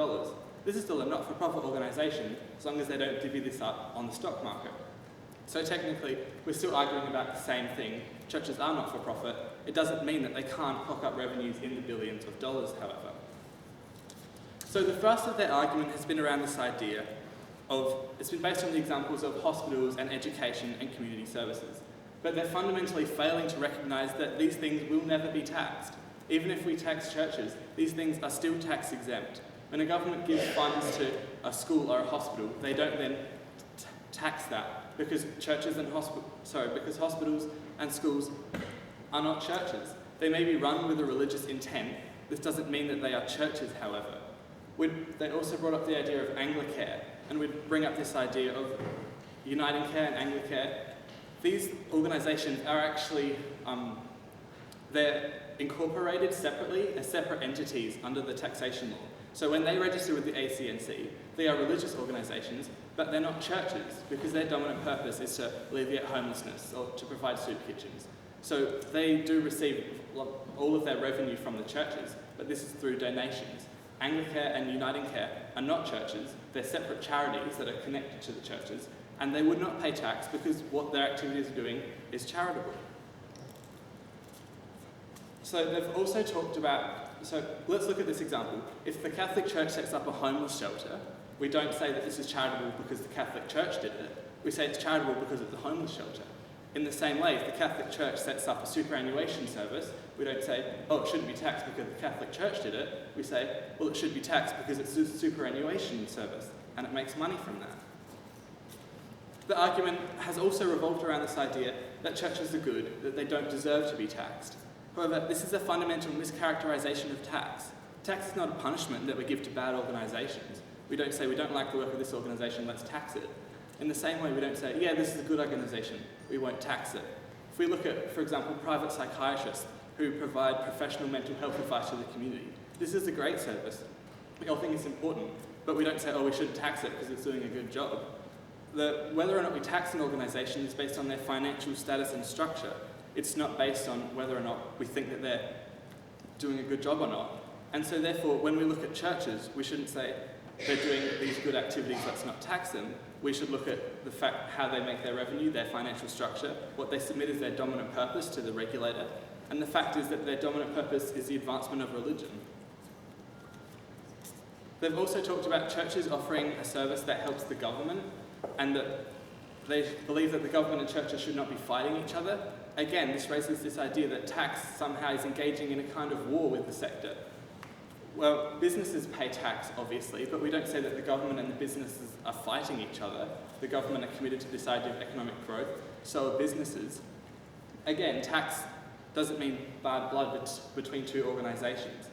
This is still a not-for-profit organisation, as long as they don't divvy this up on the stock market. So technically, we're still arguing about the same thing. Churches are not-for-profit. It doesn't mean that they can't clock up revenues in the billions of dollars, however. So the thrust of their argument has been around this idea of, it's been based on the examples of hospitals and education and community services. But they're fundamentally failing to recognise that these things will never be taxed. Even if we tax churches, these things are still tax exempt. When a government gives funds to a school or a hospital, they don't then tax that because because hospitals and schools are not churches. They may be run with a religious intent. This doesn't mean that they are churches, however. They also brought up the idea of Anglicare, and we'd bring up this idea of Uniting Care and Anglicare. These organisations are actually, they're incorporated separately as separate entities under the taxation law. So when they register with the ACNC, they are religious organisations, but they're not churches because their dominant purpose is to alleviate homelessness or to provide soup kitchens. So they do receive all of their revenue from the churches, but this is through donations. Anglicare and Uniting Care are not churches, they're separate charities that are connected to the churches, and they would not pay tax because what their activities are doing is charitable. So they've also talked about, so let's look at this example. If the Catholic Church sets up a homeless shelter, we don't say that this is charitable because the Catholic Church did it, we say it's charitable because it's a homeless shelter. In the same way, if the Catholic Church sets up a superannuation service, we don't say, oh, it shouldn't be taxed because the Catholic Church did it. We say, well, it should be taxed because it's a superannuation service and it makes money from that. The argument has also revolved around this idea that churches are good, that they don't deserve to be taxed. However, this is a fundamental mischaracterisation of tax. Tax is not a punishment that we give to bad organisations. We don't say, we don't like the work of this organisation, let's tax it. In the same way, we don't say, yeah, this is a good organisation, we won't tax it. If we look at, for example, private psychiatrists who provide professional mental health advice to the community, this is a great service. We all think it's important, but we don't say, oh, we shouldn't tax it because it's doing a good job. Whether or not we tax an organisation is based on their financial status and structure. It's not based on whether or not we think that they're doing a good job or not. And so therefore, when we look at churches, we shouldn't say they're doing these good activities, let's not tax them. We should look at the fact how they make their revenue, their financial structure, what they submit as their dominant purpose to the regulator, and the fact is that their dominant purpose is the advancement of religion. They've also talked about churches offering a service that helps the government, and that they believe that the government and churches should not be fighting each other. Again, this raises this idea that tax somehow is engaging in a kind of war with the sector. Well, businesses pay tax, obviously, but we don't say that the government and the businesses are fighting each other. The government are committed to this idea of economic growth, so are businesses. Again, tax doesn't mean bad blood between two organisations.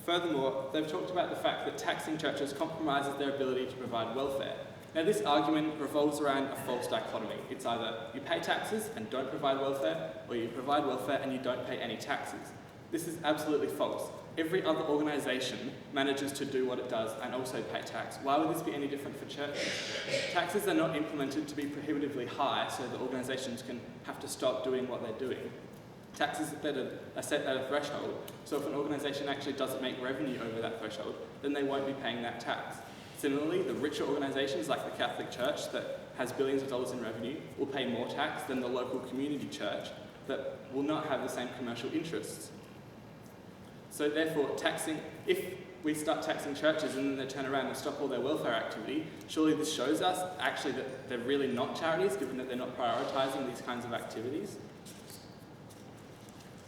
Furthermore, they've talked about the fact that taxing churches compromises their ability to provide welfare. Now, this argument revolves around a false dichotomy. It's either you pay taxes and don't provide welfare, or you provide welfare and you don't pay any taxes. This is absolutely false. Every other organisation manages to do what it does and also pay tax. Why would this be any different for churches? Taxes are not implemented to be prohibitively high so that organisations can have to stop doing what they're doing. Taxes are set at a threshold, so if an organisation actually doesn't make revenue over that threshold, then they won't be paying that tax. Similarly, the richer organisations like the Catholic Church that has billions of dollars in revenue will pay more tax than the local community church that will not have the same commercial interests. So therefore, if we start taxing churches and then they turn around and stop all their welfare activity, surely this shows us actually that they're really not charities, given that they're not prioritising these kinds of activities.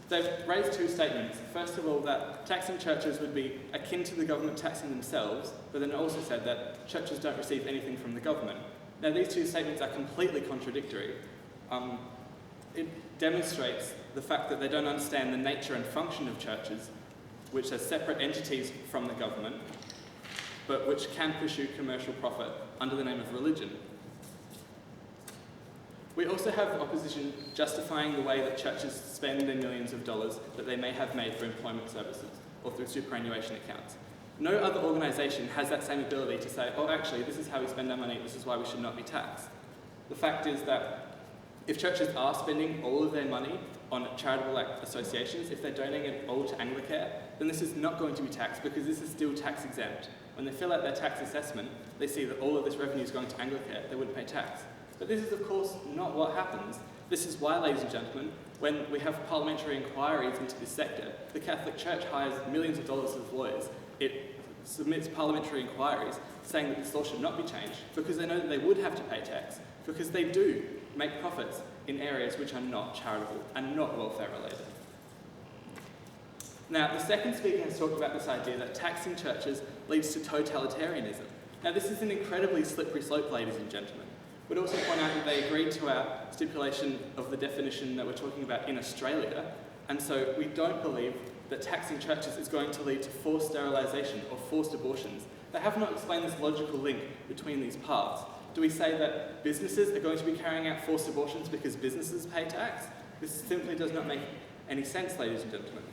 They've raised two statements. First of all, that taxing churches would be akin to the government taxing themselves, but then also said that churches don't receive anything from the government. Now, these two statements are completely contradictory. It demonstrates the fact that they don't understand the nature and function of churches, which are separate entities from the government, but which can pursue commercial profit under the name of religion. We also have the opposition justifying the way that churches spend their millions of dollars that they may have made for employment services or through superannuation accounts. No other organisation has that same ability to say, oh, actually, this is how we spend our money, this is why we should not be taxed. The fact is that if churches are spending all of their money on charitable associations, if they're donating it all to Anglicare, then this is not going to be taxed because this is still tax exempt. When they fill out their tax assessment, they see that all of this revenue is going to Anglicare, they wouldn't pay tax. But this is, of course, not what happens. This is why, ladies and gentlemen, when we have parliamentary inquiries into this sector, the Catholic Church hires millions of dollars of lawyers. It submits parliamentary inquiries saying that this law should not be changed because they know that they would have to pay tax, because they do make profits in areas which are not charitable and not welfare related. Now, the second speaker has talked about this idea that taxing churches leads to totalitarianism. Now, this is an incredibly slippery slope, ladies and gentlemen. We'd also point out that they agreed to our stipulation of the definition that we're talking about in Australia, and so we don't believe that taxing churches is going to lead to forced sterilisation or forced abortions. They have not explained this logical link between these paths. Do we say that businesses are going to be carrying out forced abortions because businesses pay tax? This simply does not make any sense, ladies and gentlemen.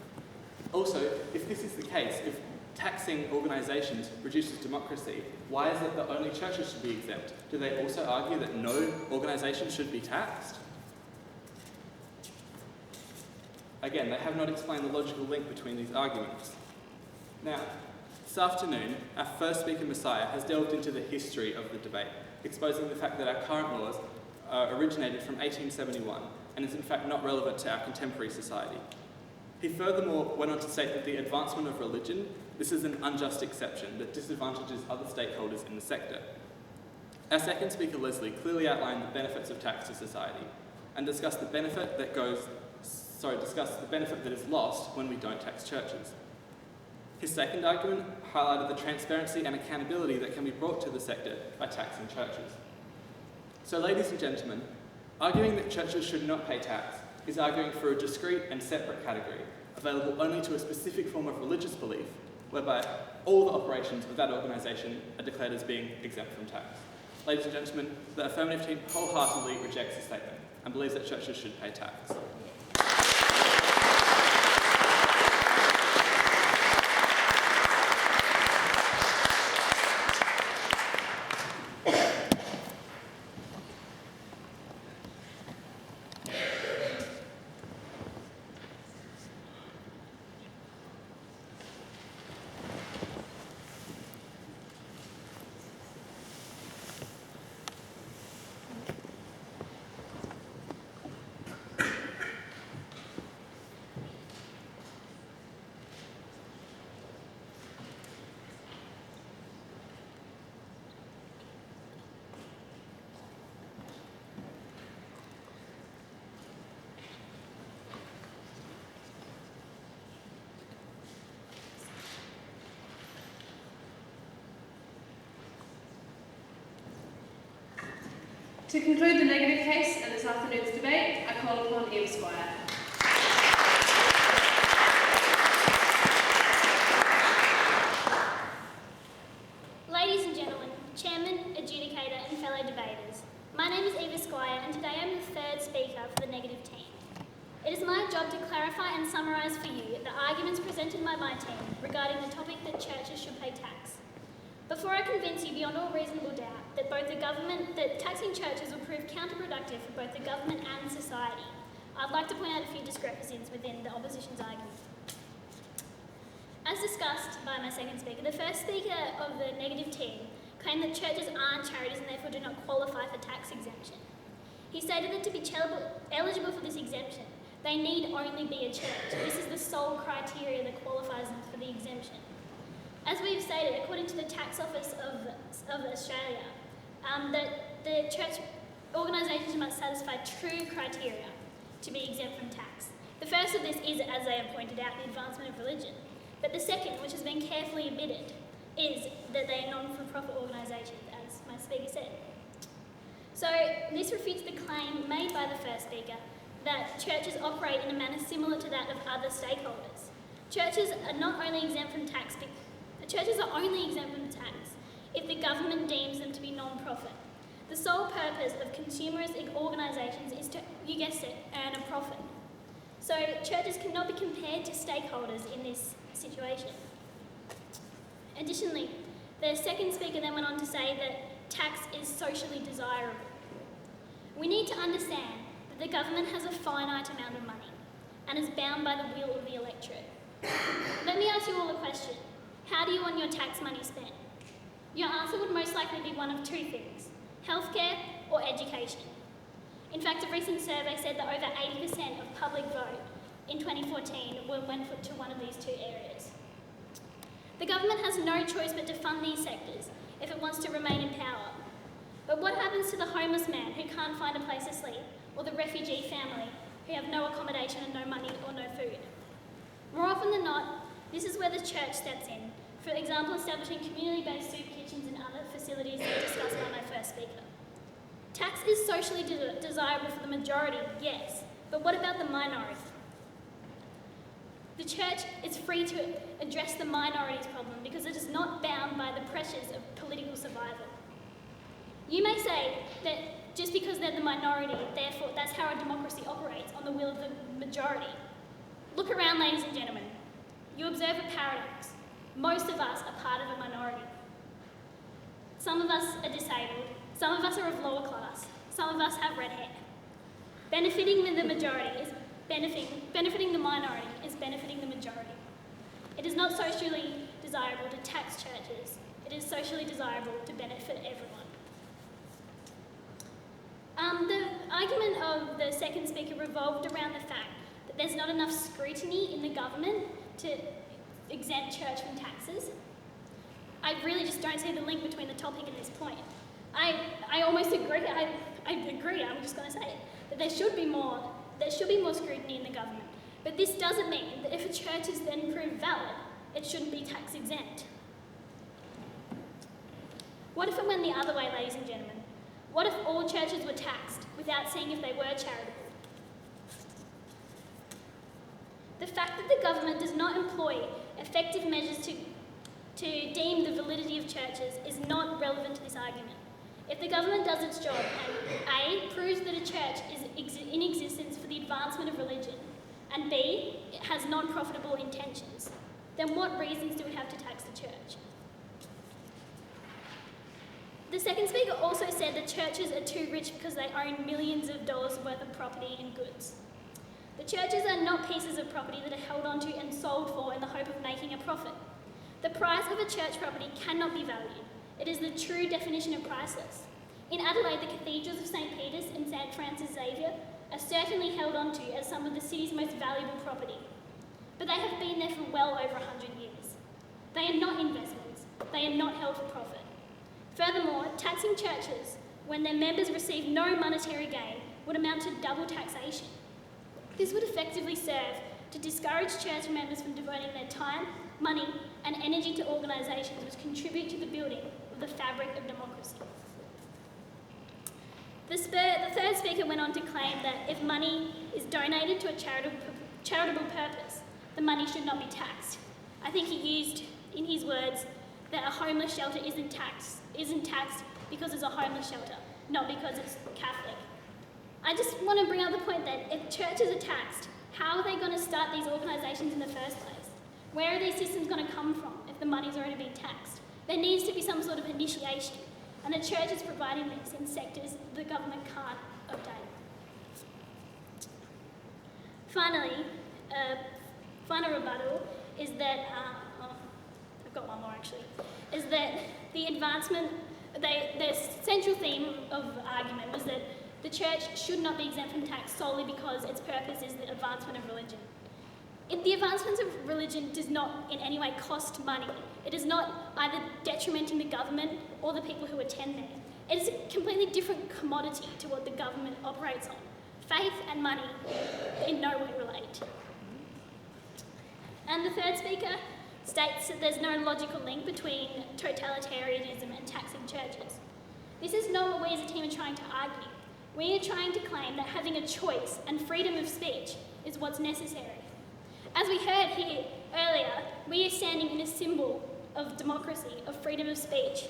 Also, if this is the case, if taxing organisations reduces democracy, why is it that only churches should be exempt? Do they also argue that no organisation should be taxed? Again, they have not explained the logical link between these arguments. Now, this afternoon, our first speaker, Messiah, has delved into the history of the debate, exposing the fact that our current laws originated from 1871 and is in fact not relevant to our contemporary society. He furthermore went on to state that the advancement of religion, this is an unjust exception that disadvantages other stakeholders in the sector. Our second speaker, Leslie, clearly outlined the benefits of tax to society and discussed the benefit that is lost when we don't tax churches. His second argument highlighted the transparency and accountability that can be brought to the sector by taxing churches. So, ladies and gentlemen, arguing that churches should not pay tax is arguing for a discrete and separate category, available only to a specific form of religious belief, whereby all the operations of that organisation are declared as being exempt from tax. Ladies and gentlemen, the affirmative team wholeheartedly rejects this statement and believes that churches should pay tax. To conclude the negative case and this afternoon's debate, I call upon Eve Squire. Ladies and gentlemen, Chairman, Adjudicator and fellow debaters, my name is Eva Squire and today I'm the third speaker for the negative team. It is my job to clarify and summarise for you the arguments presented by my team regarding the topic that churches should pay tax. Before I convince you beyond all reasonable doubt that taxing churches will prove counterproductive for both the government and society, I'd like to point out a few discrepancies within the opposition's argument. As discussed by my second speaker, the first speaker of the negative team claimed that churches aren't charities and therefore do not qualify for tax exemption. He stated that to be eligible for this exemption, they need only be a church. This is the sole criteria that qualifies them for the exemption. As we've stated, according to the Tax Office of Australia, that the church organisations must satisfy true criteria to be exempt from tax. The first of this is, as they have pointed out, the advancement of religion. But the second, which has been carefully omitted, is that they are non-for-profit organisations, as my speaker said. So this refutes the claim made by the first speaker that churches operate in a manner similar to that of other stakeholders. Churches are only exempt from tax if the government deems them to be non-profit. The sole purpose of consumerist organisations is to, you guessed it, earn a profit. So churches cannot be compared to stakeholders in this situation. Additionally, the second speaker then went on to say that tax is socially desirable. We need to understand that the government has a finite amount of money and is bound by the will of the electorate. Let me ask you all a question. How do you want your tax money spent? Your answer would most likely be one of two things: healthcare or education. In fact, a recent survey said that over 80% of public vote in 2014 went to one of these two areas. The government has no choice but to fund these sectors if it wants to remain in power. But what happens to the homeless man who can't find a place to sleep, or the refugee family who have no accommodation and no money or no food? More often than not, this is where the church steps in. For example, establishing community-based soup kitchens and other facilities that were discussed by my first speaker. Tax is socially desirable for the majority, yes, but what about the minority? The church is free to address the minority's problem because it is not bound by the pressures of political survival. You may say that just because they're the minority, therefore that's how a democracy operates, on the will of the majority. Look around, ladies and gentlemen. You observe a paradox. Most of us are part of a minority. Some of us are disabled, some of us are of lower class, some of us have red hair. Benefiting the minority is benefiting the minority is benefiting the majority. It is not socially desirable to tax churches. It is socially desirable to benefit everyone. The argument of the second speaker revolved around the fact that there's not enough scrutiny in the government to exempt church from taxes. I really just don't see the link between the topic and this point. I almost agree. I agree. I'm just going to say it, that there should be more scrutiny in the government. But this doesn't mean that if a church is then proved valid, it shouldn't be tax exempt. What if it went the other way, ladies and gentlemen? What if all churches were taxed without seeing if they were charitable? The fact that the government does not employ effective measures to deem the validity of churches is not relevant to this argument. If the government does its job and A, proves that a church is in existence for the advancement of religion, and B, it has non-profitable intentions, then what reasons do we have to tax the church? The second speaker also said that churches are too rich because they own millions of dollars worth of property and goods. The churches are not pieces of property that are held onto and sold for in the hope of making a profit. The price of a church property cannot be valued. It is the true definition of priceless. In Adelaide, the cathedrals of St. Peter's and St. Francis Xavier are certainly held onto as some of the city's most valuable property. But they have been there for well over 100 years. They are not investments. They are not held for profit. Furthermore, taxing churches when their members receive no monetary gain would amount to double taxation. This would effectively serve to discourage church members from devoting their time, money, and energy to organisations which contribute to the building of the fabric of democracy. The third speaker went on to claim that if money is donated to a charitable purpose, the money should not be taxed. I think he used, in his words, that a homeless shelter isn't taxed because it's a homeless shelter, not because it's Catholic. I just want to bring up the point that if churches are taxed, how are they going to start these organisations in the first place? Where are these systems going to come from if the money's already been taxed? There needs to be some sort of initiation, and the church is providing this in sectors the government can't obtain. Finally, final rebuttal is that, I've got one more actually, is that the advancement their central theme of argument was that the church should not be exempt from tax solely because its purpose is the advancement of religion. The advancement of religion does not in any way cost money. It is not either detrimenting the government or the people who attend there. It is a completely different commodity to what the government operates on. Faith and money in no way relate. And the third speaker states that there's no logical link between totalitarianism and taxing churches. This is not what we as a team are trying to argue. We are trying to claim that having a choice and freedom of speech is what's necessary. As we heard here earlier, we are standing in a symbol of democracy, of freedom of speech.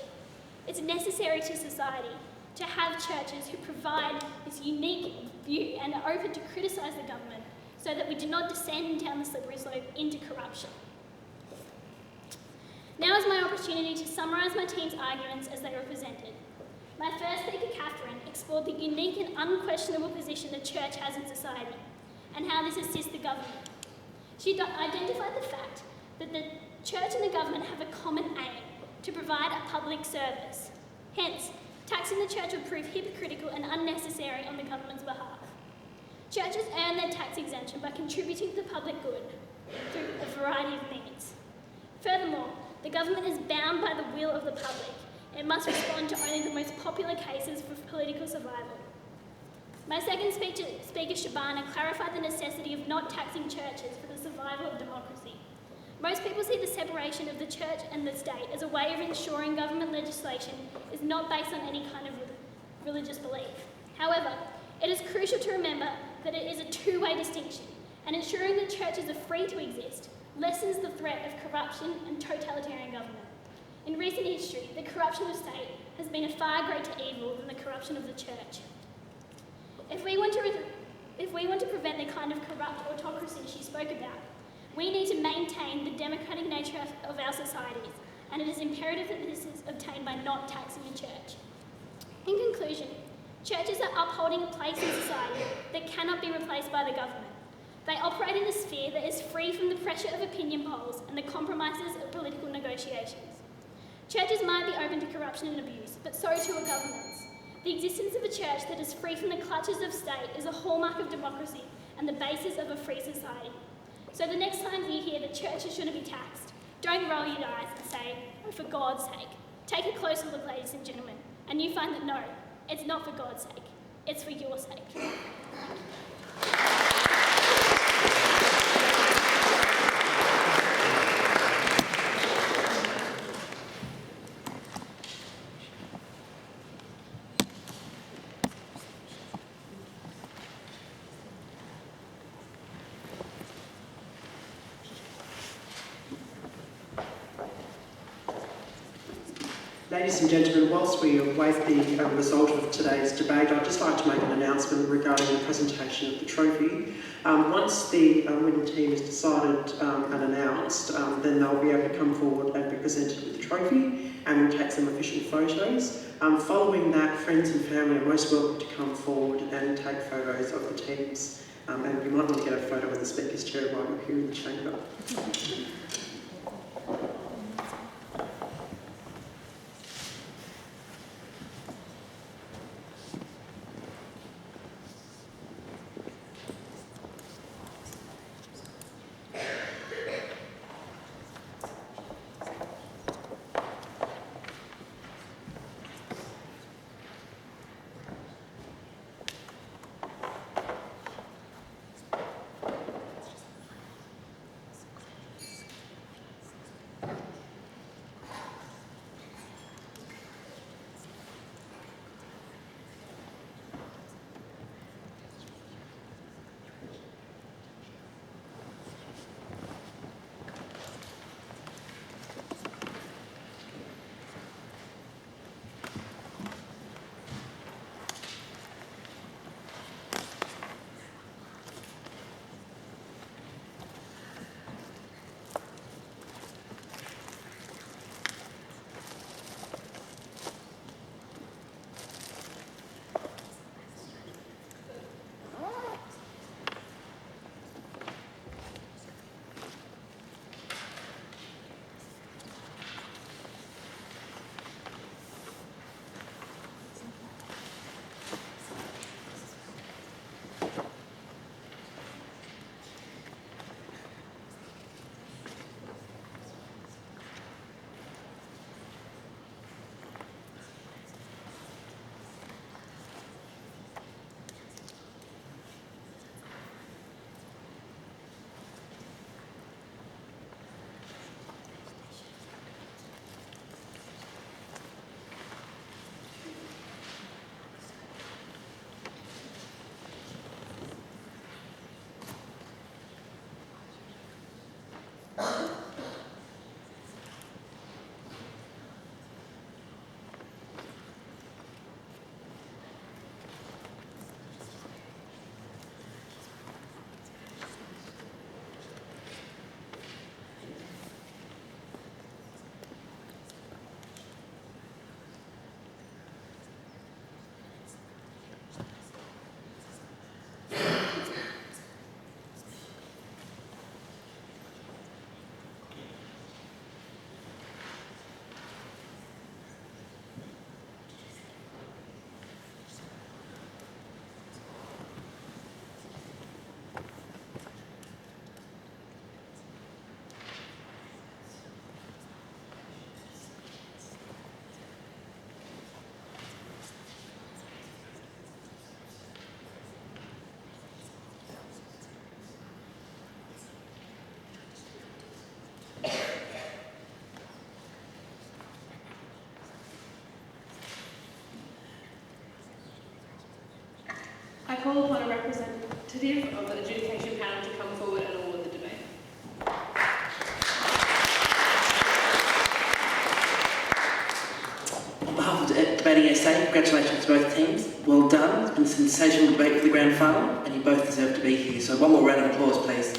It's necessary to society to have churches who provide this unique view and are open to criticise the government so that we do not descend down the slippery slope into corruption. Now is my opportunity to summarise my team's arguments as they were presented. My first speaker, Catherine, explored the unique and unquestionable position the church has in society and how this assists the government. She identified the fact that the church and the government have a common aim to provide a public service. Hence, taxing the church would prove hypocritical and unnecessary on the government's behalf. Churches earn their tax exemption by contributing to the public good through a variety of means. Furthermore, the government is bound by the will of the public. It must respond to only the most popular cases for political survival. My second speaker, Shabana, clarified the necessity of not taxing churches for the survival of democracy. Most people see the separation of the church and the state as a way of ensuring government legislation is not based on any kind of religious belief. However, it is crucial to remember that it is a two-way distinction, and ensuring that churches are free to exist lessens the threat of corruption and totalitarian government. In recent history, the corruption of state has been a far greater evil than the corruption of the church. If we want to prevent the kind of corrupt autocracy she spoke about, we need to maintain the democratic nature of our societies, and it is imperative that this is obtained by not taxing the church. In conclusion, churches are upholding a place in society that cannot be replaced by the government. They operate in a sphere that is free from the pressure of opinion polls and the compromises of political negotiations. Churches might be open to corruption and abuse, but so too are governments. The existence of a church that is free from the clutches of state is a hallmark of democracy and the basis of a free society. So the next time you hear that churches shouldn't be taxed, don't roll your eyes and say, oh, for God's sake. Take a closer look, ladies and gentlemen, and you find that no, it's not for God's sake, it's for your sake. Ladies and gentlemen, whilst we await the result of today's debate, I'd just like to make an announcement regarding the presentation of the trophy. Once the winning team is decided and announced, then they'll be able to come forward and be presented with the trophy, and we'll take some official photos. Following that, friends and family are most welcome to come forward and take photos of the teams. And you might want to get a photo of the Speaker's chair while you're here in the chamber. call upon a representative of the adjudication panel to come forward and award the debate. On behalf of the debating SA, congratulations to both teams. Well done. It's been a sensational debate for the grand final, and you both deserve to be here. So one more round of applause, please.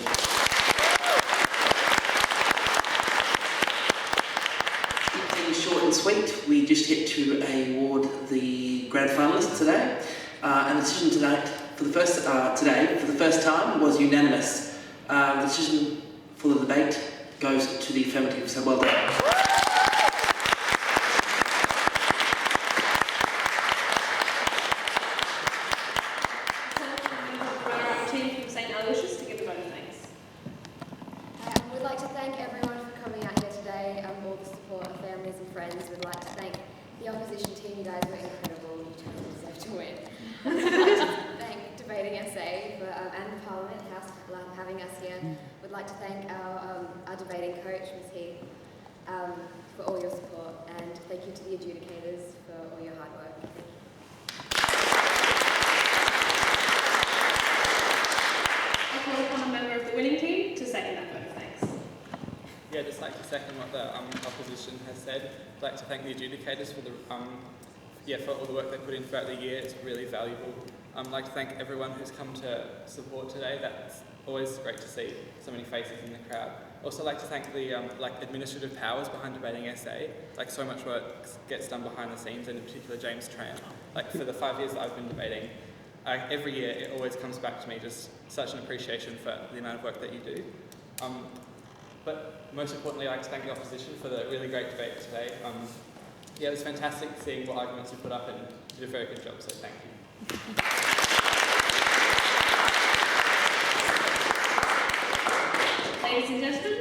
Keeping it short and sweet, we just hit to award the grand finalists today. And the decision tonight, for the first time, was unanimous. The decision for the debate goes to the affirmative. So well done. Aloysius to give a vote of thanks. We'd like to thank everyone for coming out here today, all the support of families and friends. We'd like to thank the opposition team, you guys were incredible, you totally deserve to win. We'd like to thank Debating SA and the Parliament House for having us here. We'd like to thank our debating coach, Ms. Heath, for all your support, and thank you to the adjudicators for all your hard work. I call upon a member of the winning team to second that vote of thanks. Yeah, just like to second what the opposition has said. I'd like to thank the adjudicators for for all the work they put in throughout the year. It's really valuable. I'd like to thank everyone who's come to support today. That's always great to see so many faces in the crowd. Also like to thank the administrative powers behind Debating SA. Like so much work gets done behind the scenes, and in particular James Tran. Like for the 5 years that I've been debating, every year it always comes back to me just such an appreciation for the amount of work that you do. But most importantly, I'd like to thank the opposition for the really great debate today. It was fantastic seeing what arguments you put up, and you did a very good job, so thank you. Ladies and gentlemen,